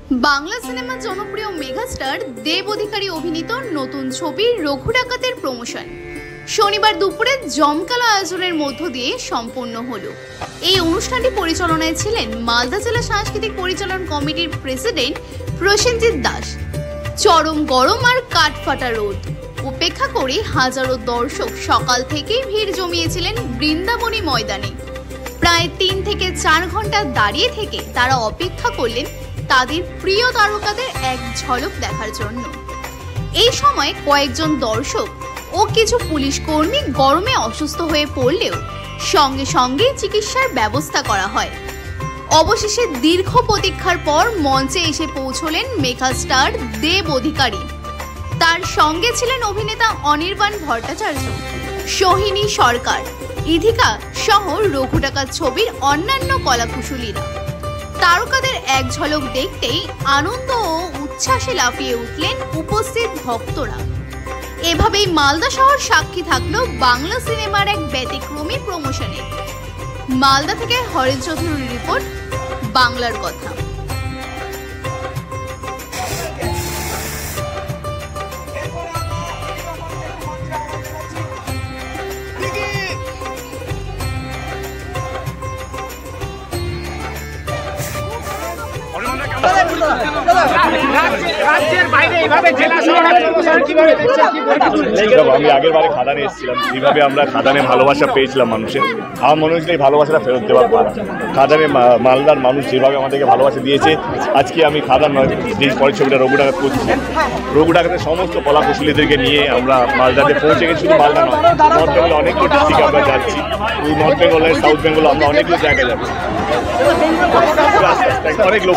বাংলা সিনেমার জনপ্রিয় মেগাস্টার দেব অধিকারী অভিনীত নতুন ছবি রঘু ডাকাতের প্রমোশন শনিবার দুপুরে জমকালো আয়োজনের মধ্য দিয়ে সম্পন্ন হলো। এই অনুষ্ঠানটি পরিচালনায় ছিলেন মালদা জেলা সাংস্কৃতিক পরিচালন কমিটির প্রেসিডেন্ট প্রসেনজিৎ দাস। চরম গরম আর কাঠফাটা রোদ উপেক্ষা করে হাজারো দর্শক সকাল থেকেই ভিড় জমিয়েছিলেন বৃন্দাবনী ময়দানে। প্রায় ৩ থেকে ৪ ঘন্টা দাঁড়িয়ে থেকে তারা অপেক্ষা করলেন তাদের প্রিয় তারকাদের এক ঝলক দেখার জন্য। এই সময় কয়েকজন দর্শক ও কিছু পুলিশ কর্মী গরমে অসুস্থ হয়ে পড়লেও সঙ্গে সঙ্গে চিকিৎসার ব্যবস্থা করা হয়। অবশেষে দীর্ঘ প্রতীক্ষার পর মঞ্চে এসে পৌঁছলেন মেগাস্টার দেব অধিকারী। তার সঙ্গে ছিলেন অভিনেতা অনির্বাণ ভট্টাচার্য, সোহিনী সরকার, ইধিকা সহ রঘু ডাকাত ছবির অন্যান্য কলাকুশলীরা। তারকাদের এক ঝলক দেখতেই আনন্দ ও উচ্ছ্বাসে লাফিয়ে উঠলেন উপস্থিত ভক্তরা। এভাবেই মালদা শহর সাক্ষী থাকলো বাংলা সিনেমার এক ব্যতিক্রমী প্রমোশনে। মালদা থেকে হরেশ চৌধুরীর রিপোর্ট, বাংলার কথা। আমি আগের বারে খাদানে এসেছিলাম, এইভাবে আমরা খাদানে ভালোবাসা পেয়েছিলাম মানুষের। আমার মনে হয়েছিল এই ভালোবাসাটা ফেরত দেওয়ার পর খাদানে মালদার মানুষ যেভাবে আমাদেরকে ভালোবাসা দিয়েছে, আজকে আমি খাদান নয়, যেই পরের ছবিটা রঘু ডাকাত করছি, রঘু ডাকাতের সমস্ত কলা কুশলীদেরকে নিয়ে আমরা মালদাতে পৌঁছে গেছি। শুধু মালদা নয়, নর্থ বেঙ্গল অনেকগুলো ডিস্ট্রিক্টে আমরা যাচ্ছি। নর্থ বেঙ্গল সাউথ বেঙ্গল আমরা অনেকগুলো জায়গায় যাচ্ছি, অনেক লোক।